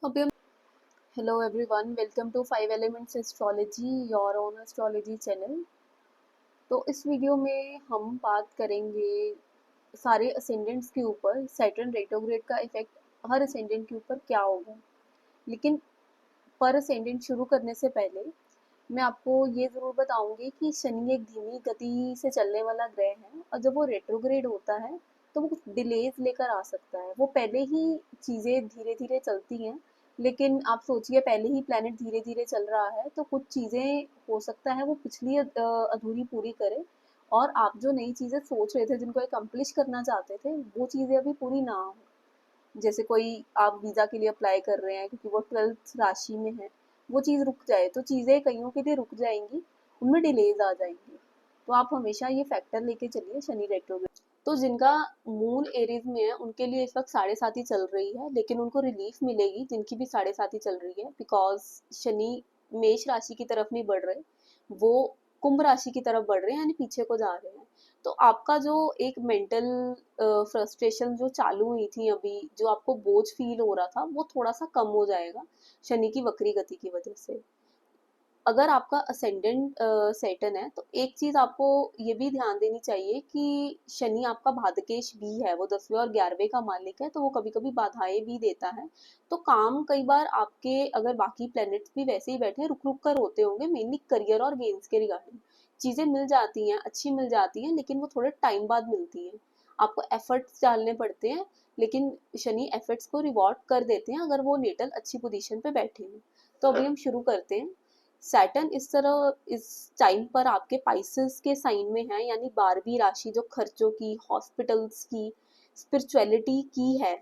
अभी हम hello everyone, welcome to 5 elements astrology, your own astrology channel. तो इस वीडियो में हम बात करेंगे सारे असेंडेंट्स के ऊपर। सैटर्न रेट्रोग्रेड का इफेक्ट हर असेंडेंट के ऊपर क्या होगा। लेकिन पर असेंडेंट शुरू करने से पहले मैं आपको ये ज़रूर बताऊंगी कि शनि एक धीमी गति से चलने वाला ग्रह है, और जब वो रेट्रोग्रेड होता है तो वो कुछ डिलेज लेकर आ सकता है। वो पहले ही चीज़ें धीरे धीरे चलती हैं, लेकिन आप सोचिए पहले ही प्लैनेट धीरे धीरे चल रहा है तो कुछ चीज़ें हो सकता है वो पिछली अधूरी पूरी करे, और आप जो नई चीज़ें सोच रहे थे जिनको एकम्प्लिश करना चाहते थे वो चीज़ें अभी पूरी ना हो। जैसे कोई आप वीज़ा के लिए अप्लाई कर रहे हैं क्योंकि वो 12th राशि में है, वो चीज़ रुक जाए तो चीज़ें कईयों के लिए रुक जाएंगी, उनमें डिलेज आ जाएंगी। तो आप हमेशा ये फैक्टर लेके चलिए शनि रेट्रोग्रेड। तो जिनका मूल एरीज में है उनके लिए इस वक्त 7.5 चल रही है, लेकिन उनको रिलीफ मिलेगी जिनकी भी 7.5 चल रही है, बिकॉज शनि मेष राशि की तरफ नहीं बढ़ रहे, वो कुंभ राशि की तरफ बढ़ रहे हैं, यानी पीछे को जा रहे हैं। तो आपका जो एक मेंटल फ्रस्ट्रेशन जो चालू हुई थी अभी, जो आपको बोझ फील हो रहा था, वो थोड़ा सा कम हो जाएगा शनि की वक्री गति की वजह से। अगर आपका असेंडेंट सैटर्न है तो एक चीज आपको ये भी ध्यान देनी चाहिए कि शनि आपका भाग्येश भी है, वो 10वें और 11वें का मालिक है, तो वो कभी कभी बाधाएं भी देता है। तो काम कई बार आपके, अगर बाकी प्लैनेट्स भी वैसे ही बैठे रुक रुक कर होते होंगे, मेनली करियर और गेम्स के रिगार्डिंग चीजें मिल जाती हैं, अच्छी मिल जाती हैं, लेकिन वो थोड़े टाइम बाद मिलती हैं। आपको एफर्ट्स डालने पड़ते हैं, लेकिन शनि एफर्ट्स को रिवॉर्ड कर देते हैं अगर वो नेटल अच्छी पोजीशन पे बैठे हैं। तो अभी हम शुरू करते हैं। सैटर्न इस टाइम पर आपके पाइसेस के साइन में है, यानी 12वीं राशि जो खर्चों की, हॉस्पिटल्स की, स्पिरिचुअलिटी की है,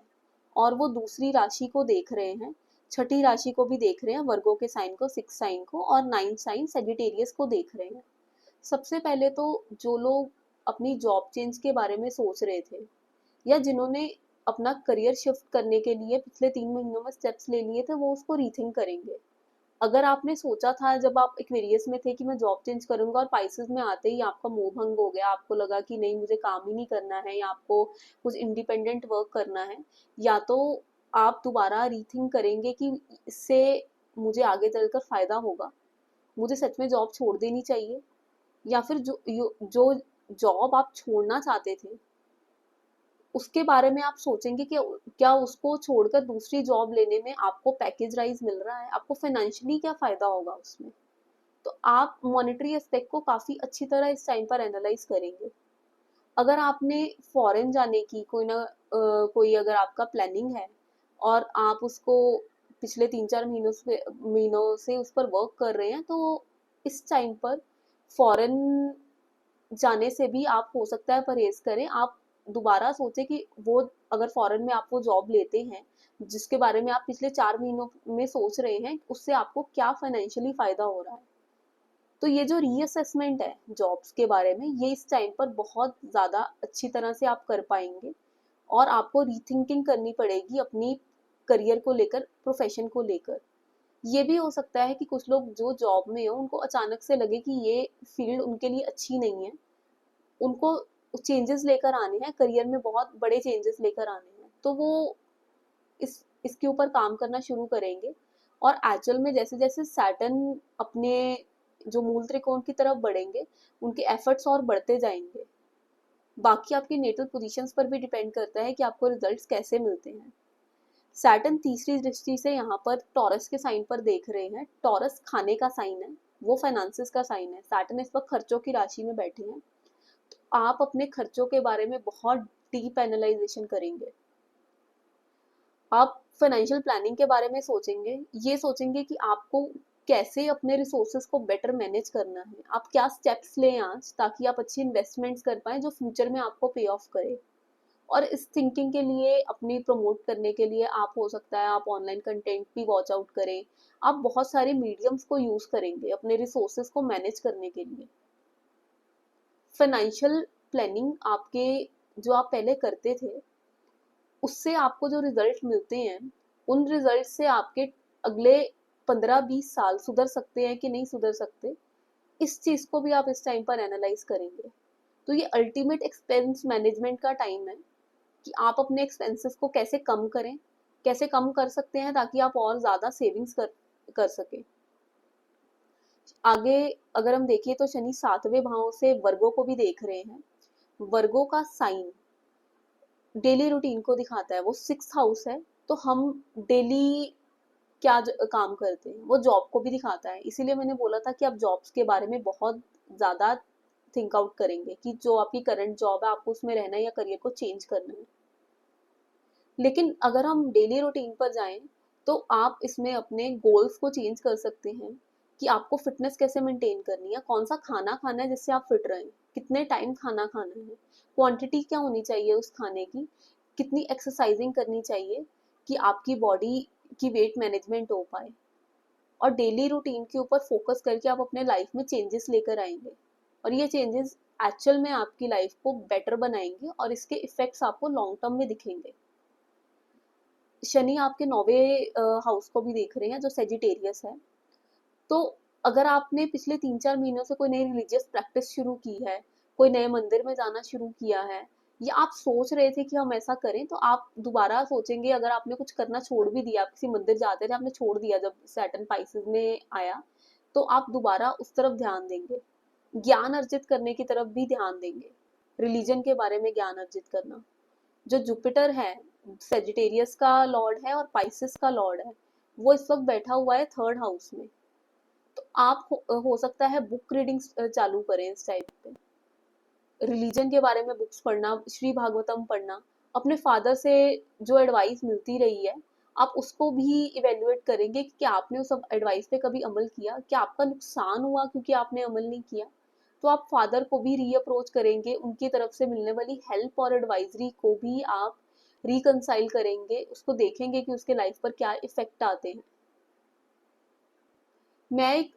और वो दूसरी राशि को देख रहे हैं, छठी राशि को भी देख रहे हैं, वर्गों के साइन को, 6 साइन को, और 9 साइन सेजिटेरियस को देख रहे हैं। सबसे पहले तो जो लोग अपनी जॉब चेंज के बारे में सोच रहे थे, या जिन्होंने अपना करियर शिफ्ट करने के लिए पिछले 3 महीनों में स्टेप्स ले लिए थे, वो उसको रीथिंक करेंगे। अगर आपने सोचा था जब आप एक्वेरियस में थे कि मैं जॉब चेंज करूंगा, और पाइसेस में आते ही आपका मोह भंग हो गया, आपको लगा कि नहीं मुझे काम ही नहीं करना है, या आपको कुछ इंडिपेंडेंट वर्क करना है, या तो आप दोबारा रीथिंक करेंगे कि इससे मुझे आगे चलकर फायदा होगा, मुझे सच में जॉब छोड़ देनी चाहिए, या फिर जो जॉब आप छोड़ना चाहते थे उसके बारे में आप सोचेंगे कि क्या उसको छोड़कर दूसरी जॉब लेने में आपको पैकेज राइज मिल रहा है, आपको फाइनेंशियली क्या फायदा होगा उसमें। तो आप मॉनेटरी एस्पेक्ट को काफी अच्छी तरह इस टाइम पर एनालाइज करेंगे। अगर आपने फॉरेन जाने की कोई अगर आपका प्लानिंग है, और आप उसको पिछले 3-4 महीनों से उस पर वर्क कर रहे हैं, तो इस टाइम पर फॉरेन जाने से भी आप हो सकता है परहेज करें। आप दोबारा सोचें कि वो, अगर फॉरेन में आप वो जॉब लेते हैं जिसके बारे में आप पिछले 4 महीनों में सोच रहे हैं, उससे आपको क्या फाइनेंशियली फायदा हो रहा है। तो ये जो रीअसेसमेंट है जॉब्स के बारे में, ये इस टाइम पर बहुत ज़्यादा अच्छी तरह से आप कर पाएंगे, और आपको रीथिंकिंग करनी पड़ेगी अपनी करियर को लेकर, प्रोफेशन को लेकर। ये भी हो सकता है कि कुछ लोग जो जॉब में हो उनको अचानक से लगे कि ये फील्ड उनके लिए अच्छी नहीं है, उनको चेंजेस लेकर आने हैं करियर में, बहुत बड़े चेंजेस लेकर आने हैं, तो वो इसके ऊपर काम करना शुरू करेंगे। और एक्चुअल में जैसे जैसे सैटर्न अपने जो मूल त्रिकोण की तरफ बढ़ेंगे, उनके एफर्ट्स और बढ़ते जाएंगे। बाकी आपकी नेटल पोजीशंस पर भी डिपेंड करता है कि आपको रिजल्ट्स कैसे मिलते हैं। सैटर्न तीसरी दृष्टि से यहाँ पर टॉरस के साइन पर देख रहे हैं। टॉरस खाने का साइन है, वो फाइनेंसिस का साइन है। सैटर्न इस वक्त खर्चों की राशि में बैठे हैं, तो आप अपने खर्चों के बारे में बहुत डीप एनालाइजेशन करेंगे। आप फाइनेंशियल प्लानिंग के बारे में सोचेंगे, ये सोचेंगे कि आपको कैसे अपने रिसोर्सेज को बेटर मैनेज करना है, आप क्या स्टेप्स लें आज ताकि आप अच्छी इन्वेस्टमेंट्स कर पाएं जो फ्यूचर में आपको पे ऑफ करे। और इस थिंकिंग के लिए, अपनी प्रमोट करने के लिए, आप हो सकता है आप ऑनलाइन कंटेंट भी वॉच आउट करें, आप बहुत सारे मीडियम्स को यूज करेंगे अपने रिसोर्सेज को मैनेज करने के लिए। फाइनेंशियल प्लानिंग आपके, जो आप पहले करते थे उससे आपको जो रिजल्ट मिलते हैं, उन रिजल्ट से आपके अगले 15-20 साल सुधर सकते हैं कि नहीं सुधर सकते, इस चीज को भी आप इस टाइम पर एनालाइज करेंगे। तो ये अल्टीमेट एक्सपेंस मैनेजमेंट का टाइम है कि आप अपने एक्सपेंसेस को कैसे कम करें, कैसे कम कर सकते हैं ताकि आप और ज़्यादा सेविंग्स कर सकें। आगे अगर हम देखें तो शनि 7वें भाव से वर्गों को भी देख रहे हैं। वर्गों का साइन डेली रूटीन को दिखाता है, वो 6th हाउस है, तो हम डेली क्या काम करते हैं वो जॉब को भी दिखाता है। इसीलिए मैंने बोला था कि आप जॉब्स के बारे में बहुत ज़्यादा थिंक आउट करेंगे कि जो आपकी करंट जॉब है आपको उसमें रहना है या करियर को चेंज करना है। लेकिन अगर हम डेली रूटीन पर जाएं तो आप इसमें अपने गोल्स को चेंज कर सकते हैं कि आपको फिटनेस कैसे मेंटेन करनी है, कौन सा खाना खाना है जिससे आप फिट रहें, कितने टाइम खाना खाना है, क्वांटिटी क्या होनी चाहिए उस खाने की, कितनी एक्सरसाइजिंग करनी चाहिए कि आपकी बॉडी की वेट मैनेजमेंट हो पाए। और डेली रूटीन के ऊपर फोकस करके आप अपने लाइफ में चेंजेस लेकर आएंगे और ये चेंजेस एक्चुअल में आपकी लाइफ को बेटर बनाएंगे और इसके इफेक्ट्स आपको लॉन्ग टर्म में दिखेंगे। शनि आपके 9वें हाउस को भी देख रहे हैं जो सेजिटेरियस है। तो अगर आपने पिछले 3-4 महीनों से कोई नई रिलीजियस प्रैक्टिस शुरू की है, कोई नए मंदिर में जाना शुरू किया है, या आप सोच रहे थे कि हम ऐसा करें, तो आप दोबारा सोचेंगे। अगर आपने कुछ करना छोड़ भी दिया, आप किसी मंदिर जाते थे आपने छोड़ दिया जब सैटर्न पाइसेस में आया, तो आप दोबारा उस तरफ ध्यान देंगे, ज्ञान अर्जित करने की तरफ भी ध्यान देंगे, रिलीजन के बारे में ज्ञान अर्जित करना। जो जुपिटर है सेजिटेरियस का लॉर्ड है और पाइसेस का लॉर्ड है, वो इस वक्त बैठा हुआ है 3rd हाउस में। तो आप हो सकता है बुक रीडिंग चालू करें इस टाइप पे, रिलीजन के बारे में बुक्स पढ़ना, श्री भागवतम पढ़ना, अपने फादर से जो एडवाइस मिलती रही है आप उसको भी इवेल्युएट करेंगे कि क्या आपने उस एडवाइस पे कभी अमल किया, क्या आपका नुकसान हुआ क्योंकि आपने अमल नहीं किया। तो आप फादर को भी रीअप्रोच करेंगे, उनकी तरफ से मिलने वाली हेल्प और एडवाइजरी को भी आप रिकंसाइल करेंगे, उसको देखेंगे कि उसके लाइफ पर क्या इफेक्ट आते हैं। मैं एक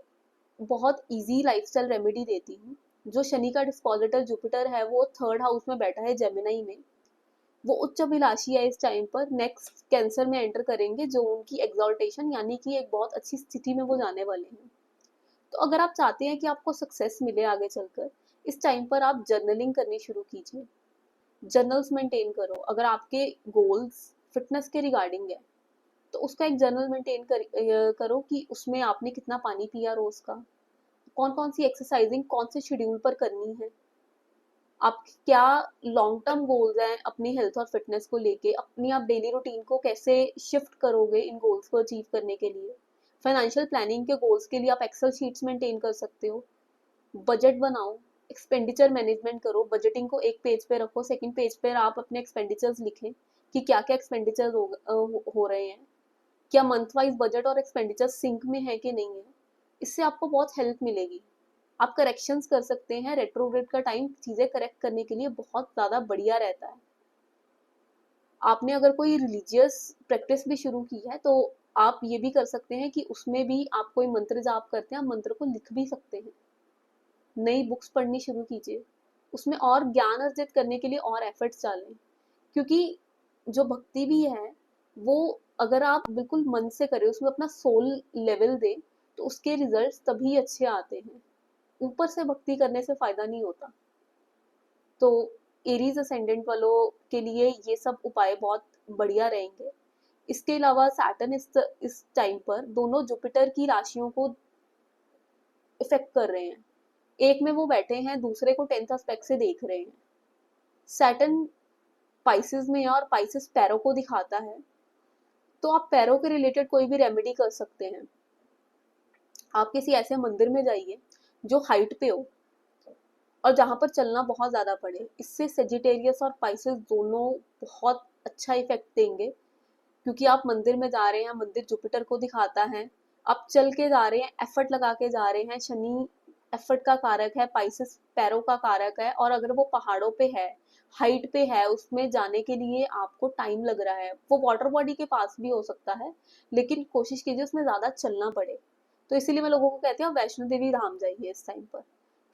बहुत इजी लाइफस्टाइल रेमेडी देती हूँ। जो शनि का डिस्पोजिटर जुपिटर है वो 3rd हाउस में बैठा है जेमिनाई में, वो उच्च अभिलाषी है इस टाइम पर, नेक्स्ट कैंसर में एंटर करेंगे जो उनकी एग्जॉल्टेशन यानी कि एक बहुत अच्छी स्थिति में वो जाने वाले हैं। तो अगर आप चाहते हैं कि आपको सक्सेस मिले आगे चलकर, इस टाइम पर आप जर्नलिंग करनी शुरू कीजिए, जर्नल्स मेंटेन करो। अगर आपके गोल्स फिटनेस के रिगार्डिंग है तो उसका एक जर्नल मेंटेन करो कि उसमें आपने कितना पानी पिया रोज का, कौन कौन सी एक्सरसाइजिंग कौन से शेड्यूल पर करनी है, आप क्या लॉन्ग टर्म गोल्स हैं अपनी हेल्थ और फिटनेस को लेके, अपनी आप डेली रूटीन को कैसे शिफ्ट करोगे इन गोल्स को अचीव करने के लिए। फाइनेंशियल प्लानिंग के गोल्स के लिए आप एक्सेल शीट्स मेंटेन कर सकते हो, बजट बनाओ, एक्सपेंडिचर मैनेजमेंट करो, बजटिंग को एक पेज पे रखो, सेकंड पेज पे आप अपने एक्सपेंडिचर्स लिखें कि क्या क्या एक्सपेंडिचर हो रहे हैं, क्या मंथ वाइज बजट और एक्सपेंडिचर सिंक में है कि नहीं है। इससे आपको बहुत हेल्प मिलेगी। आप करेक्शंस कर सकते हैं, रेट्रोग्रेड का टाइम चीज़ें करेक्ट करने के लिए बहुत ज़्यादा बढ़िया रहता है। आपने अगर कोई रिलीजियस प्रैक्टिस भी शुरू की है तो आप ये भी कर सकते हैं कि उसमें भी आप कोई मंत्र जाप करते हैं, आप मंत्र को लिख भी सकते हैं। नई बुक्स पढ़नी शुरू कीजिए, उसमें और ज्ञान अर्जित करने के लिए और एफर्ट्स डालें, क्योंकि जो भक्ति भी है वो अगर आप बिल्कुल मन से करें, उसमें अपना सोल लेवल दें, तो उसके रिजल्ट्स तभी अच्छे आते हैं। ऊपर से भक्ति करने से फायदा नहीं होता। तो एरीज असेंडेंट वालों के लिए ये सब उपाय बहुत बढ़िया रहेंगे। इसके अलावा सैटर्न इस टाइम पर दोनों जुपिटर की राशियों को इफेक्ट कर रहे हैं, एक में वो बैठे हैं, दूसरे को 10th एस्पेक्ट से देख रहे हैं। सैटर्न पाइसेस में है और पाइसेस पैरों को दिखाता है, तो आप पैरों के रिलेटेड कोई भी रेमेडी कर सकते हैं। आप किसी ऐसे मंदिर में जाइए जो हाइट पे हो और जहाँ पर चलना बहुत ज़्यादा पड़े, इससे सेजिटेरियस और पाइसेस दोनों बहुत अच्छा इफेक्ट देंगे। क्योंकि आप मंदिर में जा रहे हैं, मंदिर जुपिटर को दिखाता है, आप चल के जा रहे हैं, एफर्ट लगा के जा रहे हैं, शनि एफर्ट का कारक है, पाइसेस पैरों का कारक है, और अगर वो पहाड़ों पे है, हाइट पे है, उसमें जाने के लिए आपको टाइम लग रहा है, वो वाटर बॉडी के पास भी हो सकता है, लेकिन कोशिश कीजिए उसमें ज़्यादा चलना पड़े। तो इसीलिए मैं लोगों को कहती हूँ वैष्णो देवी धाम जाइए इस टाइम पर,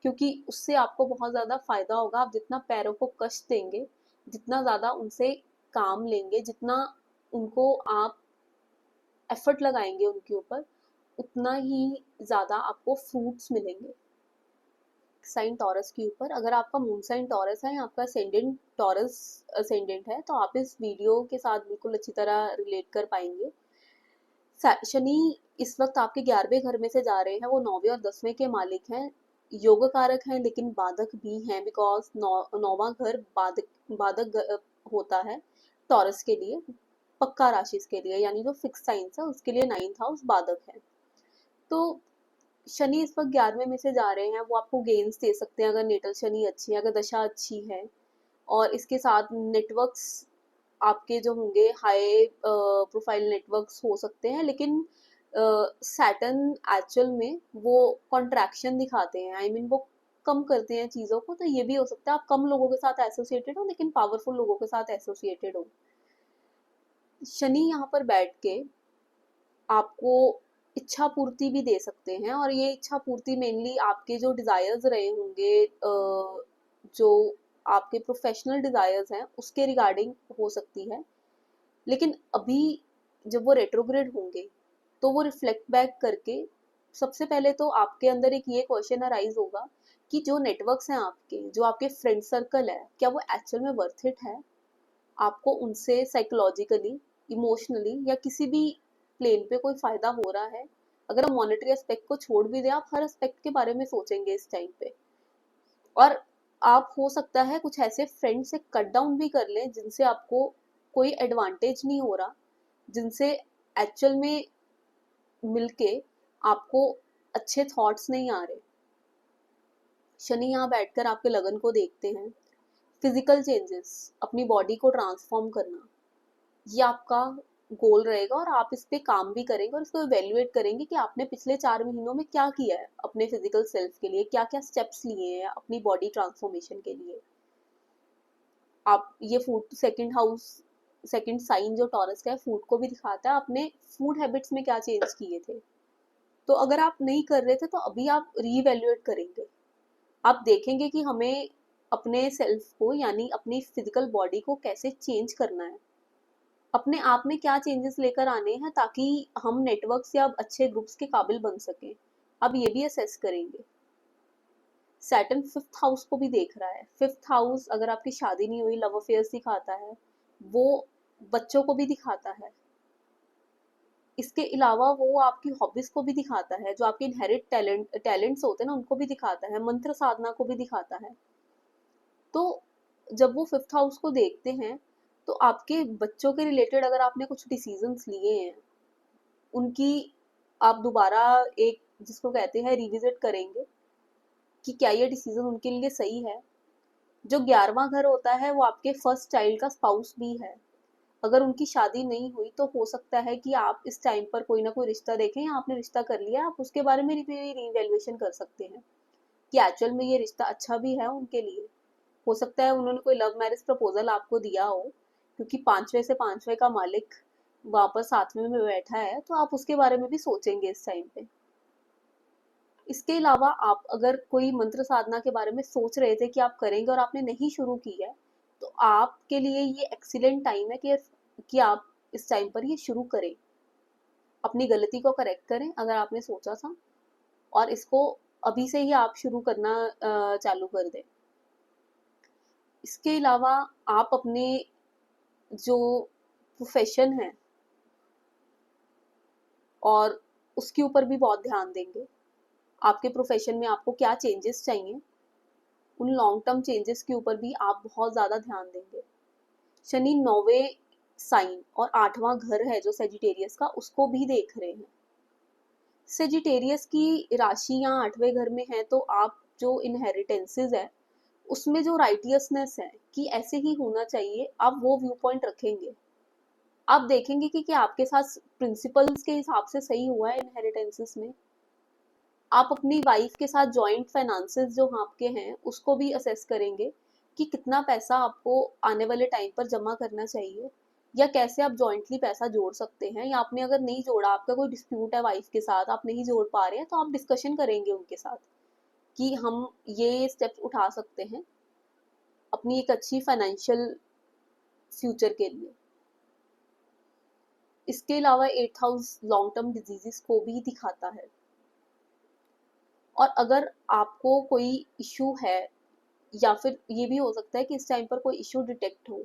क्योंकि उससे आपको बहुत ज़्यादा फायदा होगा। आप जितना पैरों को कष्ट देंगे, जितना ज़्यादा उनसे काम लेंगे, जितना उनको आप एफर्ट लगाएंगे उनके ऊपर, उतना ही ज़्यादा आपको फ्रूट्स मिलेंगे। साइन टॉरस के ऊपर। अगर आपका मून साइन टॉरस है या आपका असेंडेंट टॉरस असेंडेंट है तो आप इस वीडियो के साथ बिल्कुल अच्छी तरह रिलेट कर पाएंगे। शनि इस वक्त आपके 11वें घर में से जा रहे हैं, वो 9वें और 10वें के मालिक हैं, योग कारक हैं लेकिन बाधक भी हैं, बिकॉज 9वां घर बाधक होता है टॉरस के लिए, पक्का राशि के लिए, यानी जो फिक्स साइंस है उसके लिए 9th हाउस बाधक है। तो शनि इस वक्त 11वें में से जा रहे हैं, वो आपको गेन्स दे सकते हैं अगर नेटल शनि अच्छी है, अगर दशा अच्छी है। और इसके साथ नेटवर्क्स आपके जो होंगे हाई प्रोफाइल नेटवर्क्स हो सकते हैं, लेकिन सैटर्न एक्चुअल में वो कॉन्ट्रैक्शन दिखाते हैं, आई मीन वो कम करते हैं चीज़ों को। तो ये भी हो सकता है आप कम लोगों के साथ एसोसिएटेड हो लेकिन पावरफुल लोगों के साथ एसोसिएटेड हो। शनि यहाँ पर बैठ के आपको इच्छा पूर्ति भी दे सकते हैं, और ये इच्छा पूर्ति मेनली आपके जो डिज़ायर्स रहे होंगे, जो आपके प्रोफेशनल डिज़ायर्स हैं उसके रिगार्डिंग हो सकती है। लेकिन अभी जब वो रेट्रोग्रेड होंगे तो वो रिफ्लेक्ट बैक करके सबसे पहले तो आपके अंदर एक ये क्वेश्चन अराइज होगा कि जो नेटवर्क्स हैं आपके, जो आपके फ्रेंड सर्कल है, क्या वो एक्चुअल में वर्थ इट है? आपको उनसे साइकोलॉजिकली, इमोशनली या किसी भी प्लेन पे कोई फ़ायदा हो रहा है? अगर हम मॉनेटरी एस्पेक्ट को छोड़ भी दें, आप हर एस्पेक्ट के बारे में सोचेंगे इस टाइम पे। और आप हो सकता है कुछ ऐसे फ्रेंड से कट डाउन भी कर लें जिनसे आपको कोई एडवांटेज नहीं हो रहा, जिनसे एक्चुअल में मिलके आपको अच्छे थॉट्स नहीं आ रहे। शनि यहाँ बैठकर आपके लगन को देखते हैं। फिजिकल चेंजेस, अपनी बॉडी को ट्रांसफॉर्म करना, ये आपका गोल रहेगा और आप इस पे काम भी करेंगे और इसको इवेल्युएट करेंगे कि आपने पिछले 4 महीनों में क्या किया है अपने फिजिकल सेल्फ के लिए, क्या क्या स्टेप्स लिए हैं अपनी बॉडी ट्रांसफॉर्मेशन के लिए। आप ये food second house, second sign जो टॉरस का है, फूड को भी दिखाता है, आपने फूड हैबिट्स में क्या चेंज किए थे। तो अगर आप नहीं कर रहे थे तो अभी आप रीवैल्यूएट करेंगे, आप देखेंगे कि हमें अपने सेल्फ को यानी अपनी फिजिकल बॉडी को कैसे चेंज करना है, अपने आप में क्या चेंजेस लेकर आने हैं ताकि हम नेटवर्क्स या अच्छे ग्रुप्स के काबिल बन सकें। अब ये भी असेस करेंगे। सैटर्न 5th हाउस को भी देख रहा है। 5th हाउस अगर आपकी शादी नहीं हुई, लव अफेयर्स दिखाता है, वो बच्चों को भी दिखाता है। इसके अलावा वो आपकी हॉबीज को भी दिखाता है, जो आपके इनहेरिट टैलेंट्स होते हैं ना उनको भी दिखाता है, मंत्र साधना को भी दिखाता है। तो जब वो 5th हाउस को देखते हैं तो आपके बच्चों के रिलेटेड अगर आपने कुछ डिसीजंस लिए हैं, उनकी आप दोबारा एक जिसको कहते हैं रिविजिट करेंगे कि क्या ये डिसीजन उनके लिए सही है। जो 11वां घर होता है वो आपके फर्स्ट चाइल्ड का स्पाउस भी है। अगर उनकी शादी नहीं हुई तो हो सकता है कि आप इस टाइम पर कोई ना कोई रिश्ता देखें, या आपने रिश्ता कर लिया, आप उसके बारे में रीवैल्यूएशन कर सकते हैं कि एक्चुअल में ये रिश्ता अच्छा भी है उनके लिए। हो सकता है उन्होंने कोई लव मैरिज प्रपोजल आपको दिया हो, क्योंकि 5वें से 5वें का मालिक वहां पर 7वें में बैठा है, तो आप उसके बारे में भी सोचेंगे इस टाइम पे। इसके अलावा आप अगर कोई मंत्र साधना के बारे में सोच रहे थे कि आप करेंगे और आपने नहीं शुरू की है, तो आपके लिए ये एक्सीलेंट टाइम है कि आप इस टाइम पर ये शुरू करें, अपनी गलती को करेक्ट करें अगर आपने सोचा था, और इसको अभी से ही आप शुरू करना चालू कर दें। इसके अलावा आप अपने जो प्रोफेशन है और उसके ऊपर भी बहुत ध्यान देंगे। आपके प्रोफेशन में आपको क्या चेंजेस चाहिए, उन लॉन्ग टर्म चेंजेस के ऊपर भी आप बहुत ज़्यादा ध्यान देंगे। शनि 9वें साइन और 8वां घर है जो सेजिटेरियस का, उसको भी देख रहे हैं। सेजिटेरियस की राशि यहाँ 8वें घर में है, तो आप जो इनहेरिटेंसेस है उसमें जो राइटियसनेस है कि ऐसे ही होना चाहिए, आप वो व्यू पॉइंट रखेंगे। आप देखेंगे कि क्या आपके साथ प्रिंसिपल्स के हिसाब से सही हुआ है इनहेरिटेंसेस में। आप अपनी वाइफ के साथ जॉइंट फाइनेंसेस जो आपके हैं उसको भी असेस करेंगे कि कितना पैसा आपको आने वाले टाइम पर जमा करना चाहिए, या कैसे आप जॉइंटली पैसा जोड़ सकते हैं, या आपने अगर नहीं जोड़ा, आपका कोई डिस्प्यूट है वाइफ के साथ, आप नहीं जोड़ पा रहे हैं, तो आप डिस्कशन करेंगे उनके साथ कि हम ये स्टेप्स उठा सकते हैं अपनी एक अच्छी फाइनेंशियल फ्यूचर के लिए। इसके अलावा 8th house long term diseases को भी दिखाता है, और अगर आपको कोई इशू है, या फिर ये भी हो सकता है कि इस टाइम पर कोई इशू डिटेक्ट हो,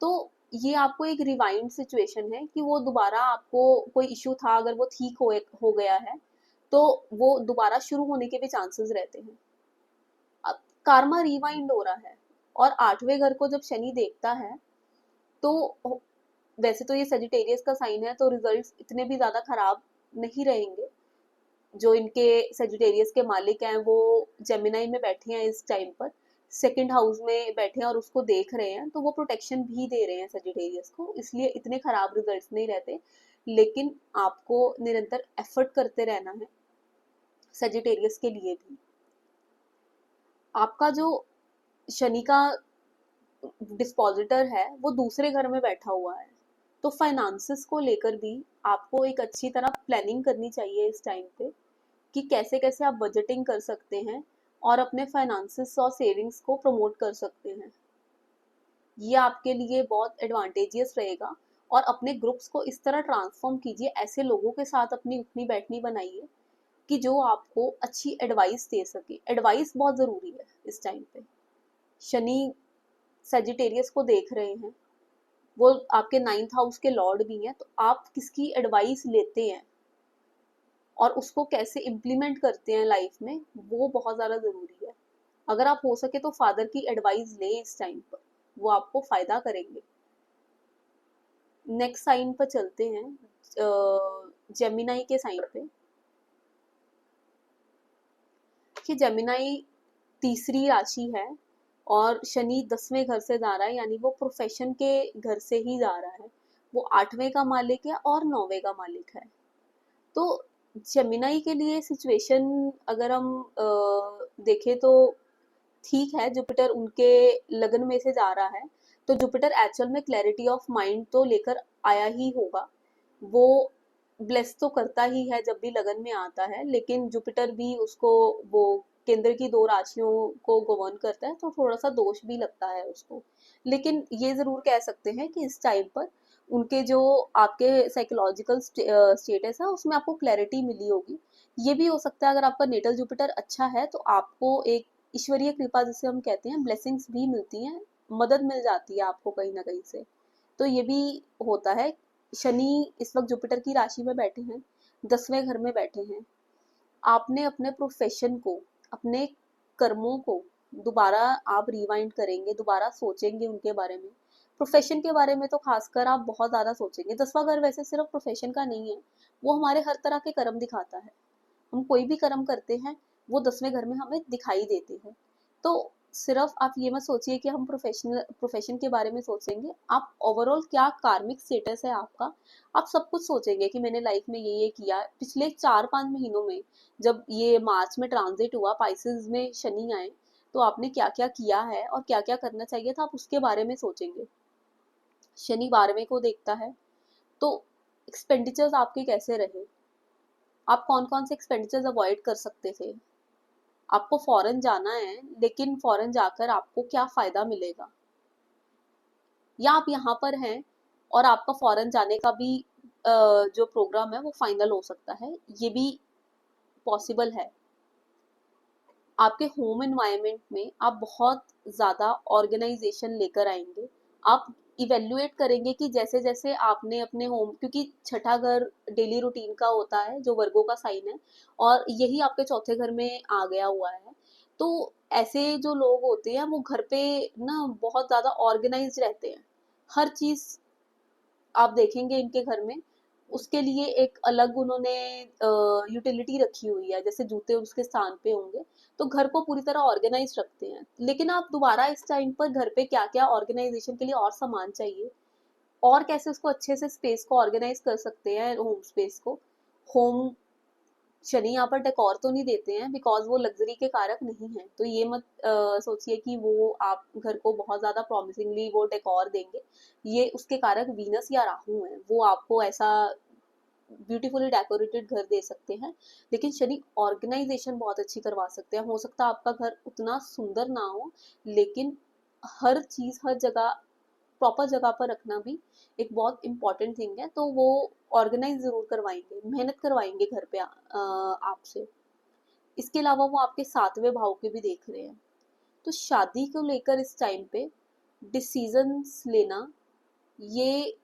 तो ये आपको एक रिवाइंड सिचुएशन है कि वो दोबारा आपको कोई इशू था अगर वो ठीक हो गया है, तो वो दोबारा शुरू होने के भी चांसेस रहते हैं। अब कार्मा रिवाइंड हो रहा है, और 8वें घर को जब शनि देखता है, तो वैसे तो ये सजिटेरियस का साइन है, तो रिजल्ट्स इतने भी ज्यादा खराब नहीं रहेंगे। जो इनके सजिटेरियस के मालिक हैं वो जेमिनाई में बैठे हैं इस टाइम पर, सेकंड हाउस में बैठे हैं और उसको देख रहे हैं, तो वो प्रोटेक्शन भी दे रहे हैं सजिटेरियस को, इसलिए इतने खराब रिजल्ट्स नहीं रहते। लेकिन आपको निरंतर एफर्ट करते रहना है सजिटेरियस के लिए भी। आपका जो शनि का डिस्पोजिटर है वो दूसरे घर में बैठा हुआ है, तो फाइनेंसेस को लेकर भी आपको एक अच्छी तरह प्लानिंग करनी चाहिए इस टाइम पे, कि कैसे कैसे आप बजटिंग कर सकते हैं और अपने फाइनेंसेस और सेविंग्स को प्रमोट कर सकते हैं। ये आपके लिए बहुत एडवांटेजियस रहेगा। और अपने ग्रुप्स को इस तरह ट्रांसफॉर्म कीजिए, ऐसे लोगों के साथ अपनी उठनी बैठनी बनाइए कि जो आपको अच्छी एडवाइस दे सके। एडवाइस बहुत ज़रूरी है इस टाइम पे। शनि सेजिटेरियस को देख रहे हैं, वो आपके 9th हाउस के लॉर्ड भी हैं, तो आप किसकी एडवाइस लेते हैं और उसको कैसे इम्प्लीमेंट करते हैं लाइफ में, वो बहुत ज़्यादा ज़रूरी है। अगर आप हो सके तो फादर की एडवाइस लें इस टाइम पर, वो आपको फ़ायदा करेंगे। नेक्स्ट साइन पर चलते हैं, जेमिनाई के साइन पे। कि जेमिनाई तीसरी राशि है और शनि 10वें घर से जा रहा है, यानी वो प्रोफेशन के घर से ही जा रहा है। वो 8वें का मालिक है और 9वें का मालिक है। तो जेमिनाई के लिए सिचुएशन अगर हम देखें तो ठीक है, जुपिटर उनके लगन में से जा रहा है, तो जुपिटर एक्चुअल में क्लैरिटी ऑफ माइंड तो लेकर आया ही होगा। वो ब्लेस तो करता ही है जब भी लगन में आता है, लेकिन जुपिटर भी उसको, वो केंद्र की 2 राशियों को गवर्न करता है, तो थोड़ा सा दोष भी लगता है उसको। लेकिन ये जरूर कह सकते हैं कि इस टाइम पर उनके जो आपके साइकोलॉजिकल स्टेटस है उसमें आपको क्लैरिटी मिली होगी। ये भी हो सकता है अगर आपका नेटल जुपिटर अच्छा है तो आपको एक ईश्वरीय कृपा जिसे हम कहते हैं, ब्लेसिंग्स भी मिलती हैं, मदद मिल जाती है आपको कहीं ना कहीं से। तो ये भी होता है। शनि इस वक्त जुपिटर की राशि में बैठे हैं, 10वें घर में बैठे हैं। आपने अपने प्रोफेशन को, अपने कर्मों को दोबारा आप रिवाइंड करेंगे, दोबारा सोचेंगे उनके बारे में। प्रोफेशन के बारे में तो खासकर आप बहुत ज़्यादा सोचेंगे। 10वां घर वैसे सिर्फ प्रोफेशन का नहीं है, वो हमारे हर तरह के कर्म दिखाता है। हम कोई भी कर्म करते हैं वो 10वें घर में हमें दिखाई देते हैं। तो सिर्फ आप ये मत सोचिए कि हम प्रोफेशन के बारे में सोचेंगे, आप ओवरऑल क्या कार्मिक स्टेटस है आपका, आप सब कुछ सोचेंगे कि मैंने लाइफ में ये किया पिछले 4-5 महीनों में। जब ये मार्च में ट्रांजिट हुआ, पाइसेस में शनि आए, तो आपने क्या क्या किया है और क्या क्या करना चाहिए था, आप उसके बारे में सोचेंगे। शनि 12वें को देखता है, तो एक्सपेंडिचर्स आपके कैसे रहे, आप कौन कौन से एक्सपेंडिचर्स अवॉइड कर सकते थे। आपको फॉरेन जाना है, लेकिन फॉरेन जाकर आपको क्या फायदा मिलेगा, या आप यहाँ पर हैं और आपका फॉरेन जाने का भी जो प्रोग्राम है वो फाइनल हो सकता है, ये भी पॉसिबल है। आपके होम एनवायरनमेंट में आप बहुत ज़्यादा ऑर्गेनाइजेशन लेकर आएंगे। आप इवेल्युएट करेंगे कि जैसे जैसे आपने अपने होम, क्योंकि छठा घर डेली रूटीन का होता है जो वर्गों का साइन है, और यही आपके चौथे घर में आ गया हुआ है। तो ऐसे जो लोग होते हैं वो घर पे ना बहुत ज़्यादा ऑर्गेनाइज रहते हैं। हर चीज़ आप देखेंगे इनके घर में, उसके लिए एक अलग उन्होंने यूटिलिटी रखी हुई है, जैसे जूते उसके स्थान पे होंगे। तो घर को पूरी तरह ऑर्गेनाइज रखते हैं। लेकिन आप दोबारा इस टाइम पर घर पे क्या क्या ऑर्गेनाइजेशन के लिए और सामान चाहिए, और कैसे उसको अच्छे से स्पेस को ऑर्गेनाइज कर सकते हैं, होम स्पेस को। होम शनि यहाँ पर डेकोर तो नहीं देते हैं, बिकॉज वो लग्जरी के कारक नहीं है, तो ये मत सोचिए कि वो आप घर को बहुत ज्यादा प्रॉमिसिंगली वो डेकोर देंगे। ये उसके कारक वीनस या राहु हैं, वो आपको ऐसा ब्यूटीफुली डेकोरेटेड घर दे सकते हैं। लेकिन शनि ऑर्गेनाइजेशन बहुत अच्छी करवा सकते हैं। हो सकता है आपका घर उतना सुंदर ना हो, लेकिन हर चीज हर जगह प्रॉपर जगह पर रखना भी एक बहुत इंपॉर्टेंट थिंग है। तो वो ऑर्गेनाइज जरूर करवाएंगे, मेहनत करवाएंगे घर पे आपसे। इसके अलावा वो आपके 7वें भाव के भी देख रहे हैं। तो शादी को लेकर इस टाइम पे डिसीजंस लेना, ये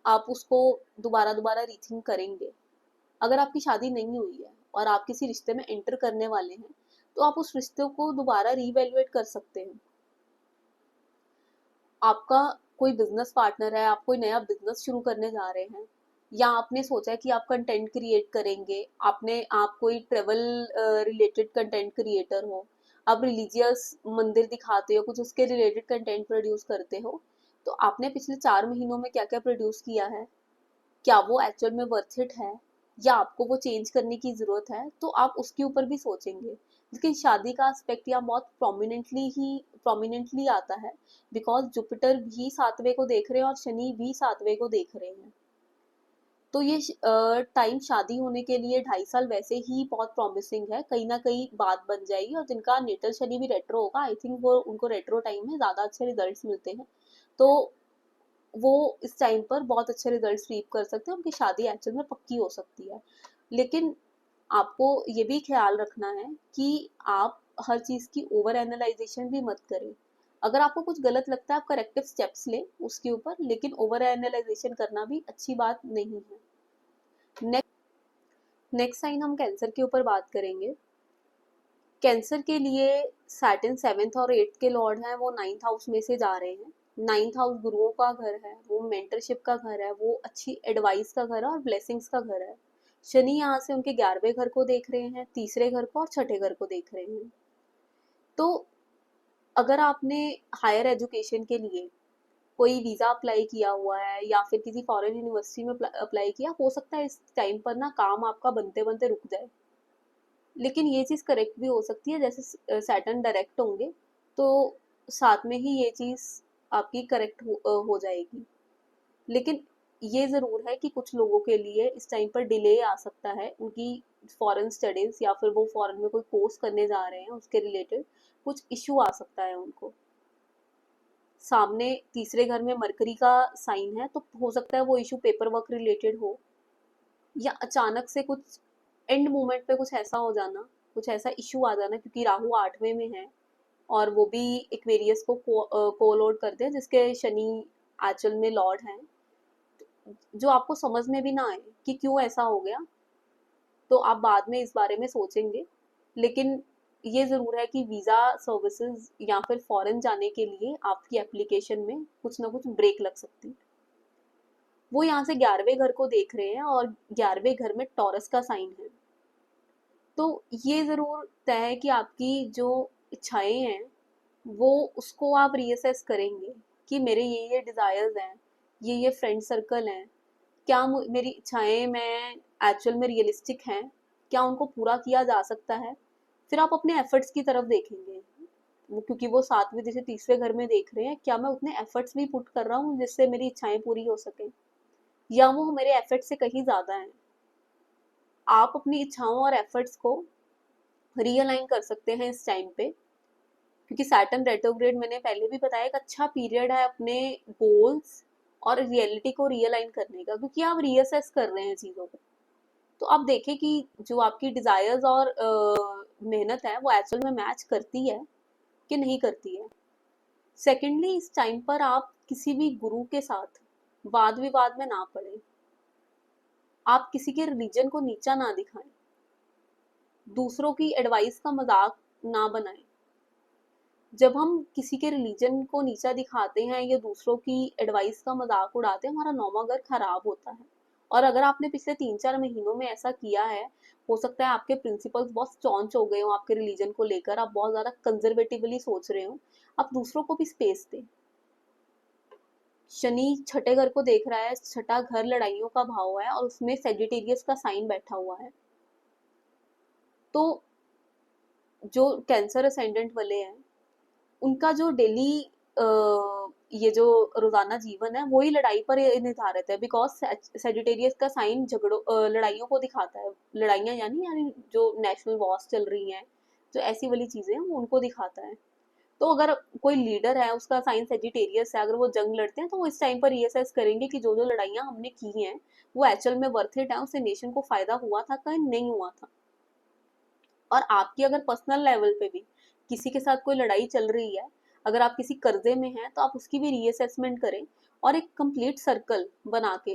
आप उसको दोबारा दोबारा रीथिंक करेंगे। अगर आपकी शादी नहीं हुई है और आप किसी रिश्ते में एंटर करने वाले हैं, तो आप उस रिश्ते को दोबारा रीवैल्यूएट कर सकते हैं। आपका कोई बिजनेस पार्टनर है, आप कोई नया बिजनेस शुरू करने जा रहे हैं, या आपने सोचा है कि आप कंटेंट क्रिएट करेंगे, आप कोई ट्रेवल रिलेटेड कंटेंट क्रिएटर हो, आप रिलीजियस मंदिर दिखाते हो, कुछ उसके रिलेटेड कंटेंट प्रोड्यूस करते हो, तो आपने पिछले 4 महीनों में क्या क्या प्रोड्यूस किया है, क्या वो एक्चुअल में वर्थ इट है, या आपको वो चेंज करने की ज़रूरत है, तो आप उसके ऊपर भी सोचेंगे। लेकिन शादी का एस्पेक्ट यहाँ बहुत प्रोमिनेंटली आता है, बिकॉज जुपिटर भी 7वें को देख रहे हैं और शनि भी 7वें को देख रहे हैं। तो ये टाइम शादी होने के लिए 2.5 साल वैसे ही बहुत प्रॉमिसिंग है, कहीं ना कहीं बात बन जाएगी। और जिनका नेटल शनि भी रेट्रो होगा, आई थिंक वो उनको रेट्रो टाइम में ज़्यादा अच्छे रिजल्ट्स मिलते हैं, तो वो इस टाइम पर बहुत अच्छे रिजल्ट रीप कर सकते हैं, उनकी शादी एक्चुअल में पक्की हो सकती है। लेकिन आपको ये भी ख्याल रखना है कि आप हर चीज़ की ओवर एनालाइजेशन भी मत करें। अगर आपको कुछ गलत लगता है, आप करेक्टिव स्टेप्स लें उसके ऊपर, लेकिन ओवर एनालाइजेशन करना भी अच्छी बात नहीं है। नेक्स्ट साइन हम कैंसर के ऊपर बात करेंगे। कैंसर के लिए सैटर्न 7th और 8th के लॉर्ड हैं, वो 9th हाउस में से जा रहे हैं। 9th हाउस गुरुओं का घर है, वो मेंटरशिप का घर है, वो अच्छी एडवाइस का घर है और ब्लेसिंग्स का घर है। शनि यहाँ से उनके 11वें घर को देख रहे हैं, तीसरे घर को और छठे घर को देख रहे हैं। तो अगर आपने हायर एजुकेशन के लिए कोई वीज़ा अप्लाई किया हुआ है या फिर किसी फॉरेन यूनिवर्सिटी में अप्लाई किया, हो सकता है इस टाइम पर ना काम आपका बनते बनते रुक जाए। लेकिन ये चीज़ करेक्ट भी हो सकती है, जैसे सैटर्न डायरेक्ट होंगे तो साथ में ही ये चीज़ आपकी करेक्ट हो जाएगी। लेकिन ये ज़रूर है कि कुछ लोगों के लिए इस टाइम पर डिले आ सकता है, उनकी फॉरेन स्टडीज़ या फिर वो फॉरेन में कोई कोर्स करने जा रहे हैं, उसके रिलेटेड कुछ इशू आ सकता है उनको। सामने तीसरे घर में मरकरी का साइन है, तो हो सकता है वो इशू पेपर वर्क रिलेटेड हो, या अचानक से कुछ एंड मोमेंट पे कुछ ऐसा हो जाना, कुछ ऐसा इशू आ जाना, क्योंकि राहु 8वें में है और वो भी एक्वेरियस को को लॉर्ड करते हैं, जिसके शनि एक्चुअल में लॉर्ड हैं। जो आपको समझ में भी ना आए कि क्यों ऐसा हो गया, तो आप बाद में इस बारे में सोचेंगे। लेकिन ये ज़रूर है कि वीज़ा सर्विसेज या फिर फॉरेन जाने के लिए आपकी एप्लीकेशन में कुछ ना कुछ ब्रेक लग सकती है। वो यहाँ से 11वें घर को देख रहे हैं और 11वें घर में टॉरस का साइन है, तो ये ज़रूर तय है कि आपकी जो इच्छाएं हैं वो उसको आप रीअसेस करेंगे कि मेरे ये डिज़ायर्स हैं, ये फ्रेंड सर्कल हैं, क्या मेरी इच्छाएं मैं एक्चुअल में रियलिस्टिक हैं, क्या उनको पूरा किया जा सकता है। फिर आप अपने एफर्ट्स की तरफ देखेंगे, वो क्योंकि वो 7वें जैसे तीसरे घर में देख रहे हैं, क्या मैं उतने एफर्ट्स भी पुट कर रहा हूँ जिससे मेरी इच्छाएं पूरी हो सके, या वो मेरे एफर्ट्स से कहीं ज़्यादा हैं। आप अपनी इच्छाओं और एफर्ट्स को रीअलाइन कर सकते हैं इस टाइम पे, क्योंकि सैटर्न रेट्रोग्रेड मैंने पहले भी बताया एक अच्छा पीरियड है अपने गोल्स और रियलिटी को रियलाइन करने का, क्योंकि आप रीअसेस कर रहे हैं चीज़ों को। तो आप देखें कि जो आपकी डिज़ायर्स और मेहनत है वो एक्चुअल में मैच करती है कि नहीं करती है। सेकेंडली, इस टाइम पर आप किसी भी गुरु के साथ वाद विवाद में ना पड़े, आप किसी के रिलीजन को नीचा ना दिखाएं, दूसरों की एडवाइस का मजाक ना बनाएं। जब हम किसी के रिलीजन को नीचा दिखाते हैं या दूसरों की एडवाइस का मजाक उड़ाते हैं, हमारा नौवा घर खराब होता है। और अगर आपने पिछले 3-4 महीनों में ऐसा किया है, हो सकता है आपके प्रिंसिपल्स बहुत स्टॉन्च हो गए हो आपके रिलीजन को लेकर, आप बहुत ज़्यादा कंजर्वेटिवली सोच रहे हो, आप दूसरों को भी स्पेस दें। शनि छठे घर को देख रहा है, छठा घर लड़ाइयों का भाव है और उसमें सेजिटेरियस का साइन बैठा हुआ है। तो जो कैंसर असेंडेंट वाले हैं, उनका जो डेली ये जो रोजाना जीवन है वही लड़ाई पर निर्धारित है, बिकॉज सेजिटेरियस का साइन झगड़ों लड़ाइयों को दिखाता है। लड़ाइयाँ यानी जो नेशनल वॉर्स चल रही हैं, जो ऐसी वाली चीजें हैं वो उनको दिखाता है। तो अगर कोई लीडर है उसका साइन सेजिटेरियस है, अगर वो जंग लड़ते हैं, तो वो इस टाइम पर रीअसेस करेंगे कि जो जो लड़ाइयाँ हमने की हैं वो एक्चुअल में वर्थ इट है, उससे नेशन को फायदा हुआ था कहीं नहीं हुआ था। और आपकी अगर पर्सनल लेवल पे भी किसी के साथ कोई लड़ाई चल रही है, अगर आप किसी कर्जे में हैं तो आप उसकी भी रीअसेसमेंट करें और एक कंप्लीट सर्कल बना के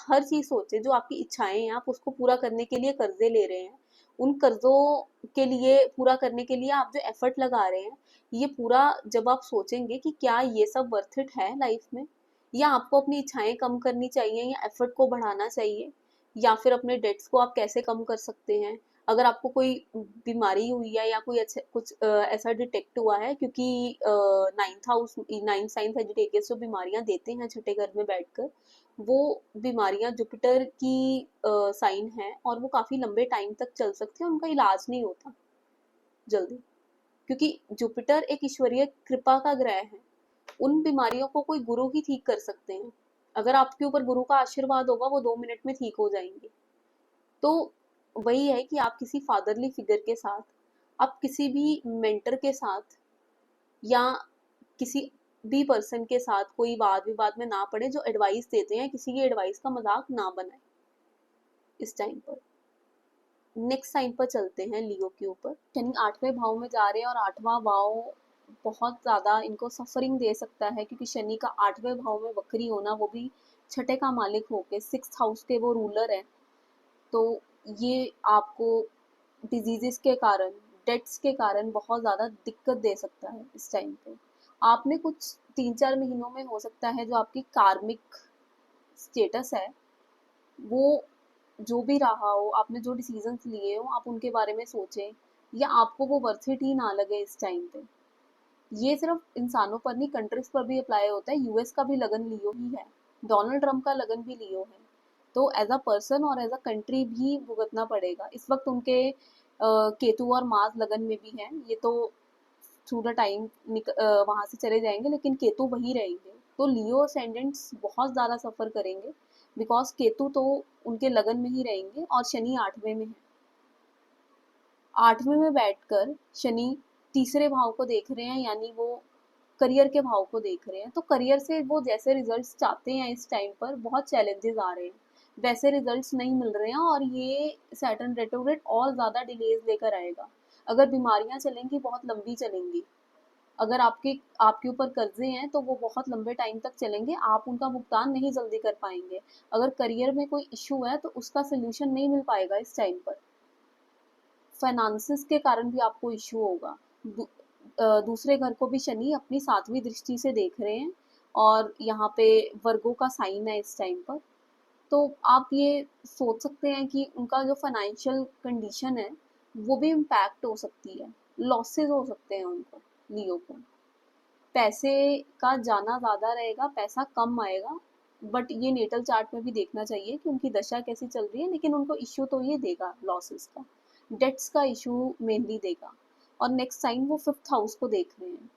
हर चीज़ सोचें। जो आपकी इच्छाएं हैं आप उसको पूरा करने के लिए कर्जे ले रहे हैं, उन कर्जों के लिए पूरा करने के लिए आप जो एफर्ट लगा रहे हैं, ये पूरा जब आप सोचेंगे कि क्या ये सब वर्थ इट है लाइफ में, या आपको अपनी इच्छाएं कम करनी चाहिए या एफर्ट को बढ़ाना चाहिए, या फिर अपने डेट्स को आप कैसे कम कर सकते हैं। अगर आपको कोई बीमारी हुई है या कोई अच्छा कुछ ऐसा डिटेक्ट हुआ है, क्योंकि ninth house ninth sign Sagittarius जो बीमारियां देते हैं छठे घर में बैठकर, वो बीमारियां जुपिटर की साइन है और वो काफी लंबे टाइम तक चल सकती है, उनका इलाज नहीं होता जल्दी, क्योंकि जुपिटर एक ईश्वरीय कृपा का ग्रह है। उन बीमारियों को कोई गुरु ही ठीक कर सकते हैं। अगर आपके ऊपर गुरु का आशीर्वाद होगा वो 2 मिनट में ठीक हो जाएंगे। तो वही है कि आप किसी फादरली फिगर के साथ, आप किसी भी मेंटर के साथ या किसी भी पर्सन के साथ कोई वाद विवाद में ना पड़े जो एडवाइस देते हैं, किसी की एडवाइस का मजाक ना बनाए इस टाइम पर। नेक्स्ट साइन पर चलते हैं, लियो के ऊपर। शनि 8वें भाव में जा रहे हैं और 8वां भाव बहुत ज़्यादा इनको सफरिंग दे सकता है, क्योंकि शनि का 8वें भाव में वक्री होना, वो भी छठे का मालिक होके 6th हाउस के वो रूलर है, तो ये आपको डिजीजेस के कारण, डेथ्स के कारण बहुत ज़्यादा दिक्कत दे सकता है इस टाइम पे। आपने कुछ 3-4 महीनों में हो सकता है जो आपकी कार्मिक स्टेटस है, वो जो भी रहा हो, आपने जो डिसीजंस लिए हो, आप उनके बारे में सोचें, या आपको वो वर्थ इट ही ना लगे इस टाइम पे। ये सिर्फ इंसानों पर नहीं, कंट्रीज पर भी अप्लाई होता है। यूएस का भी लगन लियो ही है, डोनाल्ड ट्रंप का लगन भी लियो है, तो एज अ पर्सन और एज अ कंट्री भी भुगतना पड़ेगा। इस वक्त उनके केतु और मार्स लगन में भी है, ये तो थ्रू द टाइम वहां से चले जाएंगे, लेकिन केतु वही रहेंगे, तो लियो असेंडेंट्स बहुत ज़्यादा सफ़र करेंगे, बिकॉज केतु तो उनके लगन में ही रहेंगे और शनि 8वें में है। 8वें में बैठकर शनि तीसरे भाव को देख रहे हैं, यानी वो करियर के भाव को देख रहे हैं, तो करियर से वो जैसे रिजल्ट्स चाहते हैं इस टाइम पर बहुत चैलेंजेस आ रहे हैं, वैसे रिजल्ट्स नहीं मिल रहे हैं, और ये सैटर्न रेट्रोग्रेड और ज़्यादा डिलेज लेकर आएगा। अगर बीमारियां चलेंगी बहुत लंबी चलेंगी, अगर आपके ऊपर कर्जे हैं तो वो बहुत लंबे टाइम तक चलेंगे, आप उनका भुगतान नहीं जल्दी कर पाएंगे। अगर करियर में कोई इशू है तो उसका सोल्यूशन नहीं मिल पाएगा इस टाइम पर। फाइनेंसिस के कारण भी आपको इशू होगा। दूसरे घर को भी शनि अपनी 7वीं दृष्टि से देख रहे हैं, और यहाँ पे वर्गों का साइन है इस टाइम पर, तो आप ये सोच सकते हैं कि उनका जो फाइनेंशियल कंडीशन है वो भी इम्पैक्ट हो सकती है, लॉसेस हो सकते हैं उनको, लियो को। पैसे का जाना ज़्यादा रहेगा, पैसा कम आएगा, बट ये नेटल चार्ट में भी देखना चाहिए कि उनकी दशा कैसी चल रही है, लेकिन उनको इश्यू तो ये देगा लॉसेस का, डेट्स का इशू मेनली देगा। और नेक्स्ट साइन वो 5th हाउस को देख रहे हैं।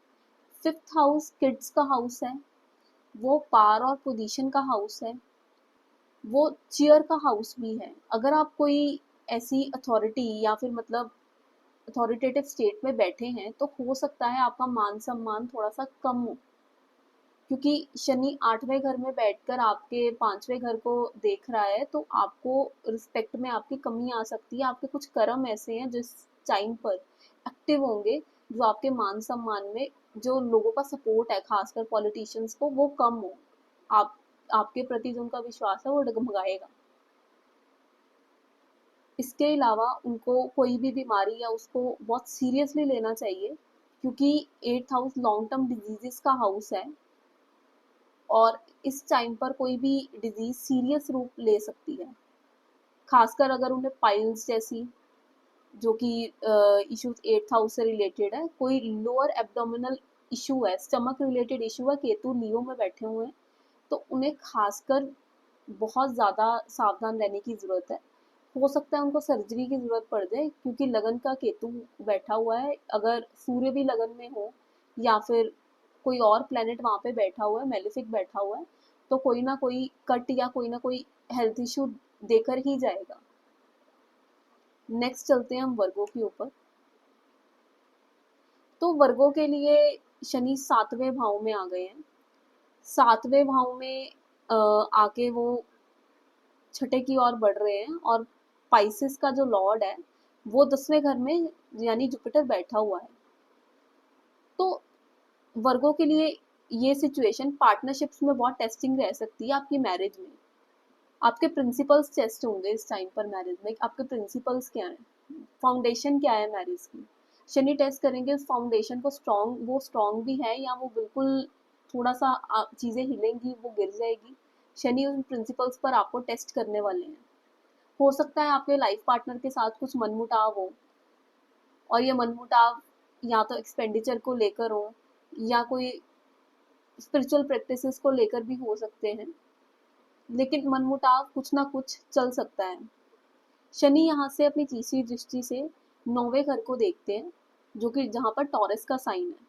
5th हाउस किड्स का हाउस है, वो पावर और पोजीशन का हाउस है, वो चेयर का हाउस भी है। अगर आप कोई ऐसी अथॉरिटी या फिर मतलब अथॉरिटेटिव स्टेट में बैठे हैं तो हो सकता है आपका मान सम्मान थोड़ा सा कम हो, क्योंकि शनि 8वें घर में बैठकर आपके 5वें घर को देख रहा है, तो आपको रिस्पेक्ट में आपकी कमी आ सकती है। आपके कुछ कर्म ऐसे हैं जिस टाइम पर एक्टिव होंगे, जो आपके मान सम्मान में, जो लोगों का सपोर्ट है खासकर पॉलिटिशियंस को, वो कम हो। आप आपके प्रति जो उनका विश्वास है वो डगमगाएगा। इसके अलावा उनको कोई भी बीमारी या उसको बहुत सीरियसली लेना चाहिए, क्योंकि 8th house long term diseases का हाउस है, और इस टाइम पर कोई भी डिजीज सीरियस रूप ले सकती है, खासकर अगर उन्हें पाइल्स जैसी, जो कि इश्यूज 8th हाउस से रिलेटेड है, कोई लोअर एब्डोमिनल इशू है, स्टमक रिलेटेड इशू है, केतु लियो में बैठे हुए हैं, तो उन्हें खासकर बहुत ज़्यादा सावधान रहने की ज़रूरत है। हो सकता है उनको सर्जरी की ज़रूरत पड़ जाए, क्योंकि लगन का केतु बैठा हुआ है। अगर सूर्य भी लगन में हो या फिर कोई और प्लेनेट वहाँ पे बैठा हुआ है, मेलिफिक बैठा हुआ है, तो कोई ना कोई कट या कोई ना कोई हेल्थ इशू देकर ही जाएगा। नेक्स्ट चलते हैं हम वर्गों के ऊपर। तो वर्गों के लिए शनि 7वें भाव में आ गए हैं। 7वें भाव में आके वो छठे की ओर बढ़ रहे हैं, और पाइसेस का जो लॉर्ड है वो 10वें घर में यानी जुपिटर बैठा हुआ है। तो वर्गों के लिए ये सिचुएशन पार्टनरशिप्स में बहुत टेस्टिंग रह सकती है आपकी मैरिज में। आपके प्रिंसिपल्स टेस्ट होंगे इस टाइम पर मैरिज में, आपके प्रिंसिपल्स क्या हैं, फाउंडेशन क्या है मैरिज की। शनि टेस्ट करेंगे उस फाउंडेशन को, वो स्ट्रॉन्ग भी है या वो बिल्कुल थोड़ा सा चीज़ें हिलेंगी, वो गिर जाएगी। शनि उन प्रिंसिपल्स पर आपको टेस्ट करने वाले हैं। हो सकता है आपके लाइफ पार्टनर के साथ कुछ मनमुटाव हो, और ये मनमुटाव या तो एक्सपेंडिचर को लेकर हो या कोई स्पिरिचुअल प्रैक्टिसेस को लेकर भी हो सकते हैं, लेकिन मनमुटाव कुछ ना कुछ चल सकता है। शनि यहाँ से अपनी तीसरी दृष्टि से 9वें घर को देखते हैं, जो कि जहाँ पर टॉरस का साइन है,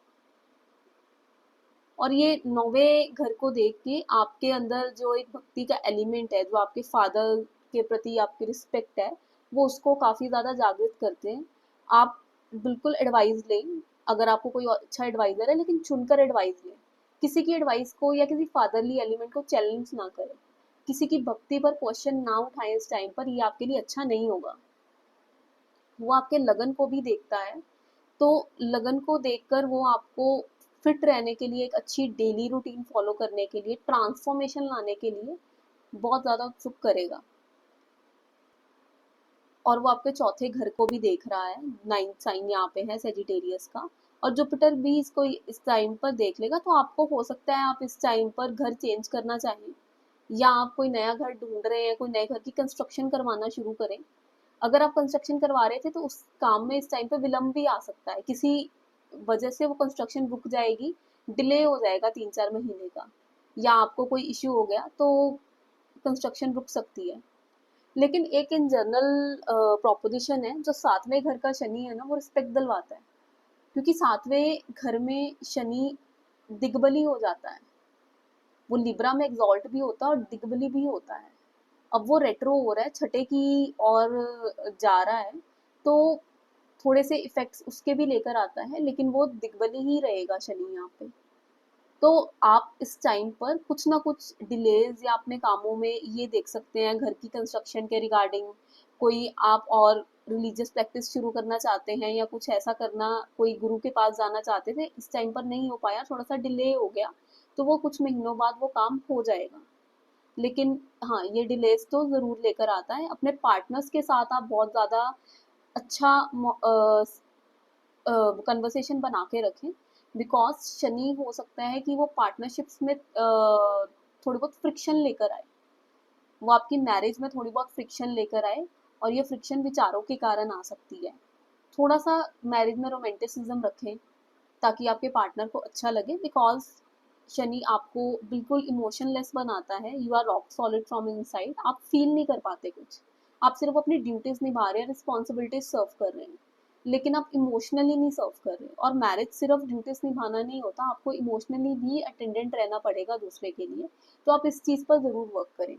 और ये 9वें घर को देख के आपके अंदर जो एक भक्ति का एलिमेंट है, जो आपके फादर के प्रति आपकी रिस्पेक्ट है, वो उसको काफ़ी ज़्यादा जागृत करते हैं। आप बिल्कुल एडवाइस लें, अगर आपको कोई अच्छा एडवाइज़र है, लेकिन चुनकर एडवाइस लें। किसी की एडवाइस को या किसी फादरली एलिमेंट को चैलेंज ना करें, किसी की भक्ति पर क्वेश्चन ना उठाएं इस टाइम पर, ये आपके लिए अच्छा नहीं होगा। वो आपके लगन को भी देखता है, तो लगन को देखकर वो आपको फिट रहने के लिए, एक अच्छी डेली रूटीन फॉलो करने के लिए, ट्रांसफॉर्मेशन लाने के लिए बहुत ज़्यादा उत्सुक करेगा। और वो आपके चौथे घर को भी देख रहा है, 9th साइन यहाँ पे है सेजिटेरियस का, और जुपिटर भी इसको इस टाइम पर देख लेगा। तो आपको हो सकता है आप इस टाइम पर घर चेंज करना चाहें, या आप कोई नया घर ढूंढ रहे हैं, कोई नए घर की कंस्ट्रक्शन करवाना शुरू करें। अगर आप कंस्ट्रक्शन करवा रहे थे तो उस काम में इस टाइम पे विलम्ब भी आ सकता है, किसी वजह से वो कंस्ट्रक्शन रुक जाएगी, डिले हो जाएगा 3-4 महीने का, या आपको कोई इश्यू हो गया तो कंस्ट्रक्शन रुक सकती है। लेकिन एक इन जनरल प्रोपोजिशन है, जो 7वें घर का शनि है ना, वो रिस्पेक्ट दिलवाता है, क्योंकि 7वें घर में शनि दिग्बली हो जाता है। वो लिब्रा में एग्जॉल्ट भी होता है और दिग्बली भी होता है। अब वो रेट्रो हो रहा है, छठे की और जा रहा है, तो थोड़े से इफेक्ट्स उसके भी लेकर आता है, लेकिन वो दिग्बली ही रहेगा शनि यहाँ पे। तो आप इस टाइम पर कुछ ना कुछ डिलेज या अपने कामों में ये देख सकते हैं, घर की कंस्ट्रक्शन के रिगार्डिंग कोई आप और रिलीजियस प्रैक्टिस शुरू करना चाहते हैं, या कुछ ऐसा करना, कोई गुरु के पास जाना चाहते थे, इस टाइम पर नहीं हो पाया, थोड़ा सा डिले हो गया, तो वो कुछ महीनों बाद वो काम हो जाएगा। लेकिन हाँ, ये डिलेज तो ज़रूर लेकर आता है। अपने पार्टनर्स के साथ आप बहुत ज़्यादा अच्छा कन्वर्सेशन बना के रखें, बिकॉज शनि हो सकता है कि वो पार्टनरशिप्स में थोड़ी बहुत फ्रिक्शन लेकर आए, वो आपकी मैरिज में थोड़ी बहुत फ्रिक्शन लेकर आए, और ये फ्रिक्शन विचारों के कारण आ सकती है। थोड़ा सा मैरिज में रोमांटिसिज्म रखें, ताकि आपके पार्टनर को अच्छा लगे, बिकॉज शनि आपको बिल्कुल इमोशनलेस बनाता है। You are rock solid from inside, आप फील नहीं कर पाते कुछ, आप सिर्फ अपनी ड्यूटीज निभा रहे हैं, रिस्पॉन्सिबिलिटीज सर्व कर रहे हैं, लेकिन आप इमोशनली नहीं सर्व कर रहे। और मैरिज सिर्फ ड्यूटीज निभाना नहीं होता, आपको इमोशनली भी अटेंडेंट रहना पड़ेगा दूसरे के लिए। तो आप इस चीज़ पर ज़रूर वर्क करें।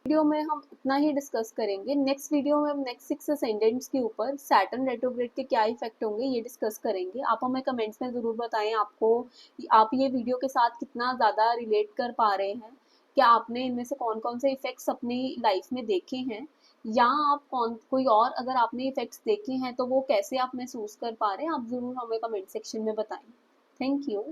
वीडियो में हम इतना ही डिस्कस करेंगे। नेक्स्ट वीडियो में हम नेक्स्ट 6 असेंडेंट्स के ऊपर सैटर्न रेट्रोग्रेड के क्या इफेक्ट होंगे ये डिस्कस करेंगे। आप हमें कमेंट्स में ज़रूर बताएं आपको, आप ये वीडियो के साथ कितना ज़्यादा रिलेट कर पा रहे हैं, क्या आपने इनमें से कौन कौन से इफेक्ट्स अपनी लाइफ में देखे हैं, या आप कोई और अगर आपने इफेक्ट्स देखे हैं तो वो कैसे आप महसूस कर पा रहे हैं, आप ज़रूर हमें कमेंट सेक्शन में बताएं। Thank you.